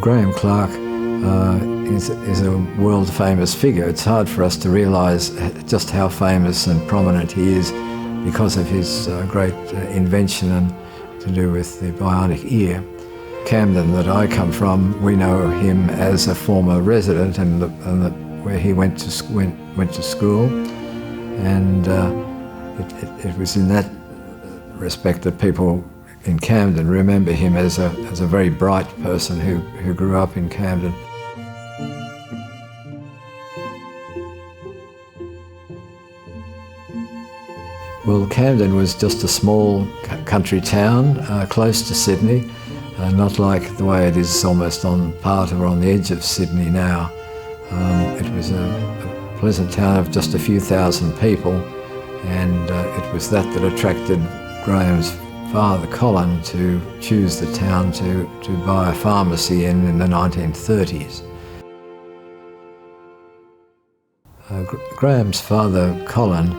Graeme Clark is a world-famous figure. It's hard for us to realise just how famous and prominent he is because of his great invention and to do with the bionic ear. Camden, that I come from, we know him as a former resident where he went to school, and it was in that respect that people in Camden remember him as a very bright person who grew up in Camden. Well, Camden was just a small country town close to Sydney, not like the way it is almost on part or on the edge of Sydney now. It was a pleasant town of just a few thousand people, and it was that attracted Graeme's father, Colin, to choose the town to buy a pharmacy in the 1930s. Graeme's father, Colin,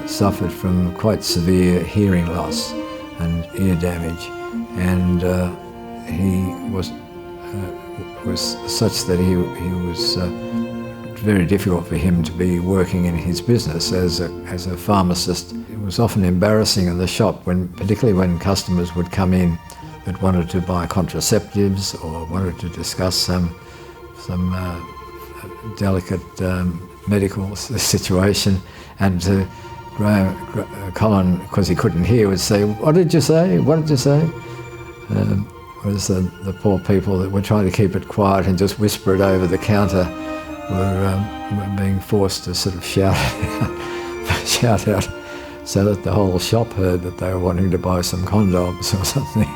suffered from quite severe hearing loss and ear damage, and he was such that he was very difficult for him to be working in his business as a pharmacist. It was often embarrassing in the shop, particularly when customers would come in that wanted to buy contraceptives or wanted to discuss some delicate medical situation, and Colin, because he couldn't hear, would say, "What did you say? What did you say?" Whereas the poor people that were trying to keep it quiet and just whisper it over the counter were being forced to sort of shout out so that the whole shop heard that they were wanting to buy some condoms or something.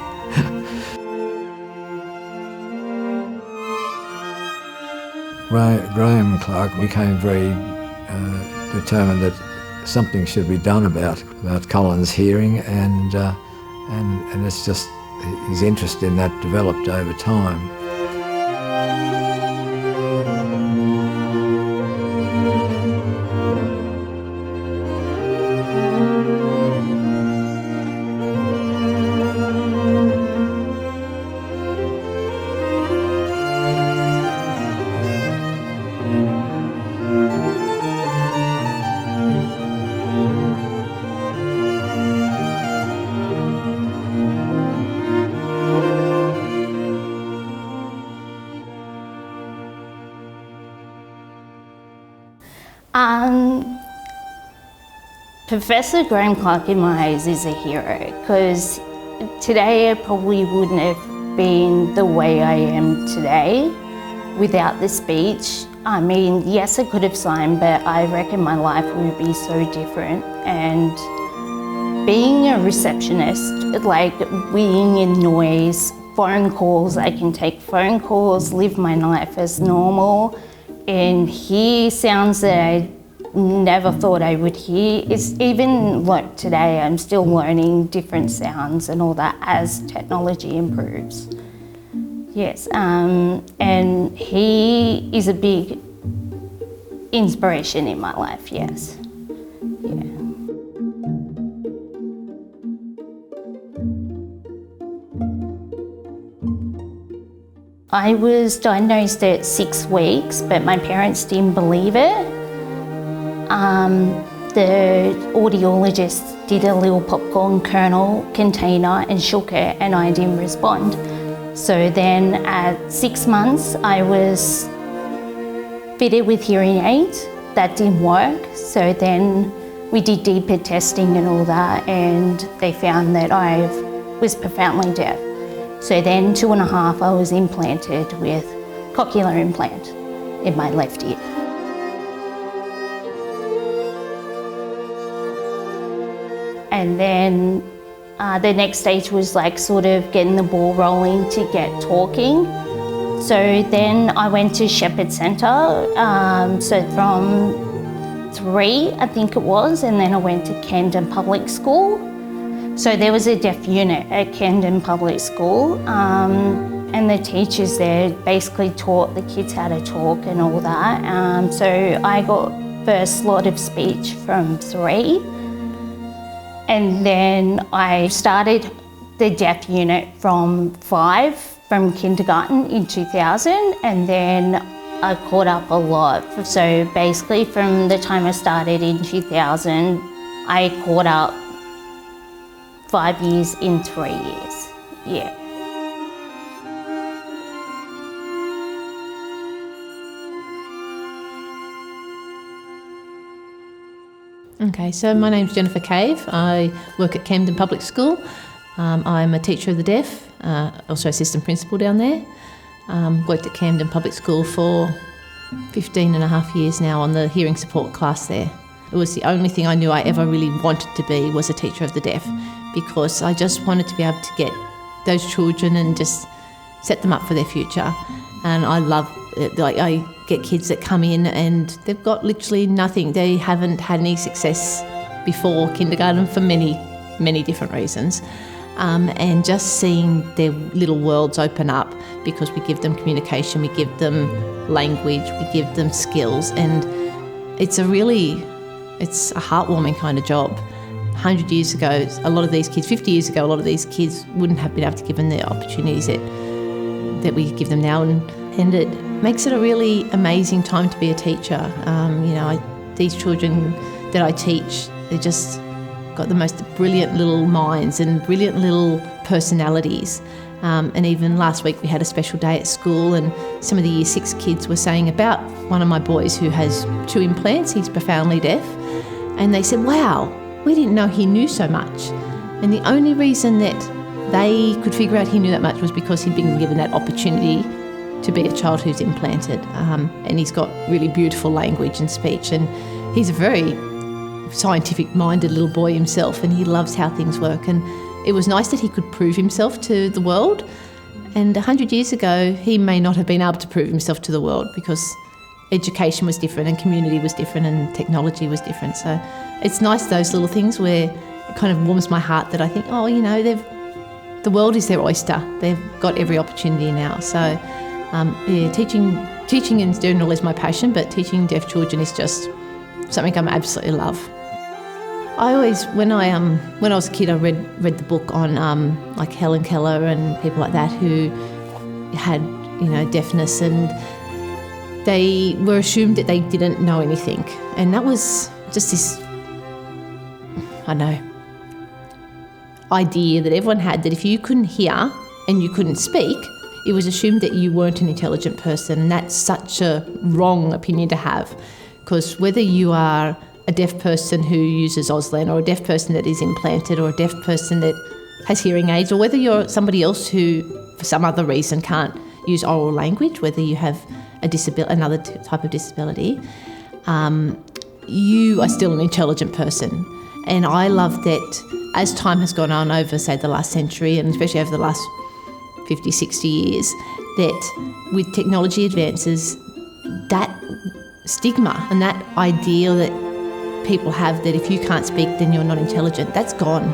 Graeme Clark became very determined that something should be done about Colin's hearing, and it's just his interest in that developed over time. Professor Graeme Clark in my eyes is a hero, because today I probably wouldn't have been the way I am today without the speech. I mean, yes, I could have signed, but I reckon my life would be so different. And being a receptionist, like being in noise, phone calls, I can take phone calls, live my life as normal, and hear sounds that I never thought I would hear. It's even like today, I'm still learning different sounds and all that as technology improves. Yes, and he is a big inspiration in my life, yes. Yeah. I was diagnosed at 6 weeks, but my parents didn't believe it. The audiologist did a little popcorn kernel container and shook it, and I didn't respond. So then at 6 months, I was fitted with hearing aids. That didn't work. So then we did deeper testing and all that, and they found that I was profoundly deaf. So then 2.5, I was implanted with cochlear implant in my left ear. And then the next stage was like sort of getting the ball rolling to get talking. So then I went to Shepherd Centre, so from 3, I think it was, and then I went to Camden Public School. So there was a deaf unit at Camden Public School, and the teachers there basically taught the kids how to talk and all that. So I got first lot of speech from 3. And then I started the deaf unit from 5 from kindergarten in 2000, and then I caught up a lot. So basically from the time I started in 2000, I caught up 5 years in 3 years, yeah. Okay, so my name's Jennifer Cave. I work at Camden Public School. I'm a teacher of the deaf, also assistant principal down there. Worked at Camden Public School for 15 and a half years now on the hearing support class there. It was the only thing I knew I ever really wanted to be, was a teacher of the deaf, because I just wanted to be able to get those children and just set them up for their future. And I love it. Like, I get kids that come in and they've got literally nothing. They haven't had any success before kindergarten for many, many different reasons. And just seeing their little worlds open up, because we give them communication, we give them language, we give them skills, and it's a heartwarming kind of job. 100 years ago, a lot of these kids, 50 years ago, a lot of these kids wouldn't have been able to give them the opportunities that we give them now, and it makes it a really amazing time to be a teacher. These children that I teach, they're just got the most brilliant little minds and brilliant little personalities. And even last week we had a special day at school, and some of the Year 6 kids were saying about one of my boys who has 2 implants. He's profoundly deaf. And they said, wow, we didn't know he knew so much. And the only reason that they could figure out he knew that much was because he'd been given that opportunity to be a child who's implanted. And he's got really beautiful language and speech, and he's a very scientific-minded little boy himself, and he loves how things work. And it was nice that he could prove himself to the world. And 100 years ago, he may not have been able to prove himself to the world, because education was different and community was different and technology was different. So it's nice, those little things where it kind of warms my heart that I think, the world is their oyster. They've got every opportunity now. So teaching in general is my passion, but teaching deaf children is just something I absolutely love. I always, when I was a kid, I read the book on like Helen Keller and people like that who had deafness, and they were assumed that they didn't know anything, and that was just this idea that everyone had, that if you couldn't hear and you couldn't speak, it was assumed that you weren't an intelligent person, and that's such a wrong opinion to have, because whether you are a deaf person who uses Auslan, or a deaf person that is implanted, or a deaf person that has hearing aids, or whether you're somebody else who for some other reason can't use oral language, whether you have another type of disability, you are still an intelligent person. And I love that as time has gone on over, say, the last century, and especially over the last 50, 60 years, that with technology advances, that stigma and that idea that people have that if you can't speak then you're not intelligent, that's gone.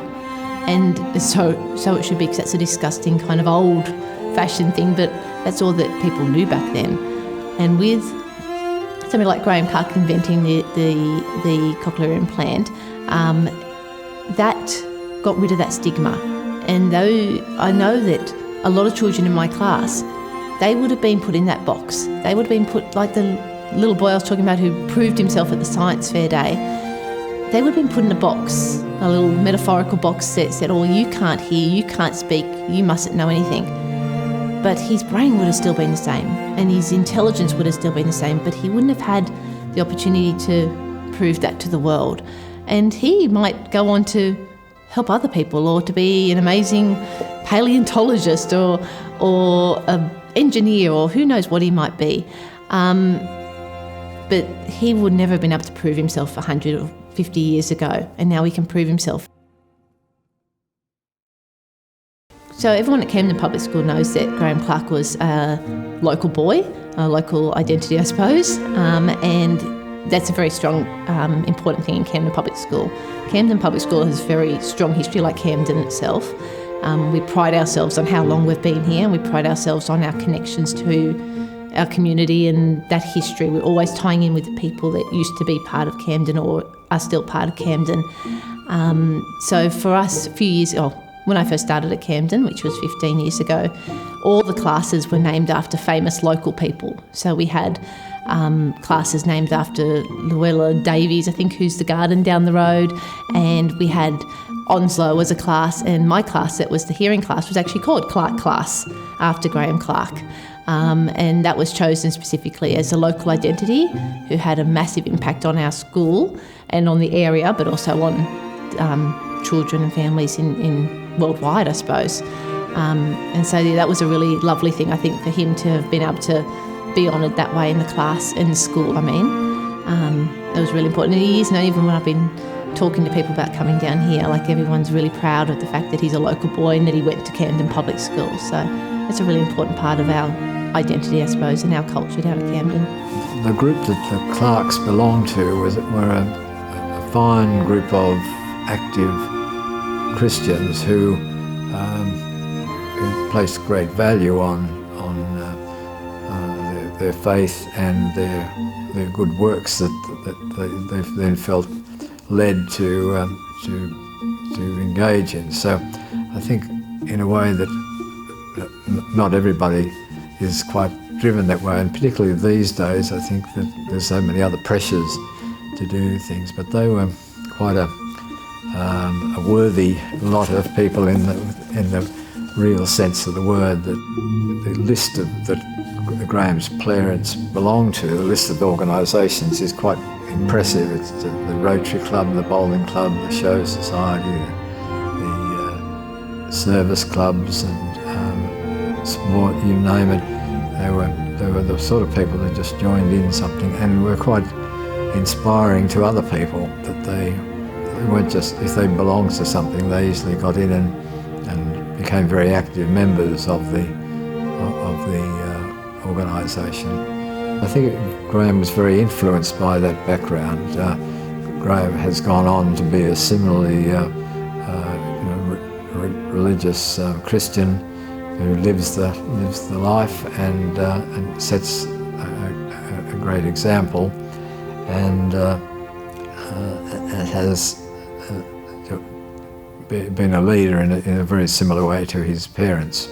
And so it should be, because that's a disgusting kind of old-fashioned thing, but that's all that people knew back then. And with somebody like Graeme inventing the cochlear implant, that got rid of that stigma. And though I know that a lot of children in my class, they would have been put in that box. They would have been put, like the little boy I was talking about who proved himself at the science fair day, they would have been put in a box, a little metaphorical box that said, oh, you can't hear, you can't speak, you mustn't know anything. But his brain would have still been the same, and his intelligence would have still been the same, but he wouldn't have had the opportunity to prove that to the world. And he might go on to help other people, or to be an amazing paleontologist, or an engineer, or who knows what he might be. But he would never have been able to prove himself 100 or 50 years ago, and now he can prove himself. So everyone at Camden Public School knows that Graeme Clark was a local boy, a local identity, I suppose, and that's a very strong, important thing in Camden Public School. Camden Public School has a very strong history, like Camden itself. We pride ourselves on how long we've been here, and we pride ourselves on our connections to our community and that history. We're always tying in with the people that used to be part of Camden or are still part of Camden. So for us, when I first started at Camden, which was 15 years ago, all the classes were named after famous local people. So we had classes named after Luella Davies, I think, who's the garden down the road, and we had Onslow as a class, and my class, that was the hearing class, was actually called Clark Class, after Graeme Clark. And that was chosen specifically as a local identity who had a massive impact on our school and on the area, but also on children and families in worldwide, I suppose. And so that was a really lovely thing, I think, for him to have been able to be honoured that way in the class, in the school, I mean. It was really important. And he is, even when I've been talking to people about coming down here, like, everyone's really proud of the fact that he's a local boy and that he went to Camden Public School. So it's a really important part of our identity, I suppose, and our culture down at Camden. The group that the Clarks belonged to were a fine group of active Christians who placed great value on their faith and their good works that they then felt led to engage in. So I think, in a way, that not everybody is quite driven that way, and particularly these days, I think that there's so many other pressures to do things. But they were quite a worthy lot of people in the real sense of the word. That the list that Graeme's parents belong to, the list of organisations, is quite impressive. It's the Rotary Club, the Bowling Club, the Show Society, the service clubs, and sport, you name it. They were the sort of people that just joined in something and were quite inspiring to other people, that they weren't just, if they belonged to something, they easily got in and became very active members of the organisation. I think Graeme was very influenced by that background. Graeme has gone on to be a similarly religious Christian who lives the life and sets a great example, and has been a leader in a very similar way to his parents.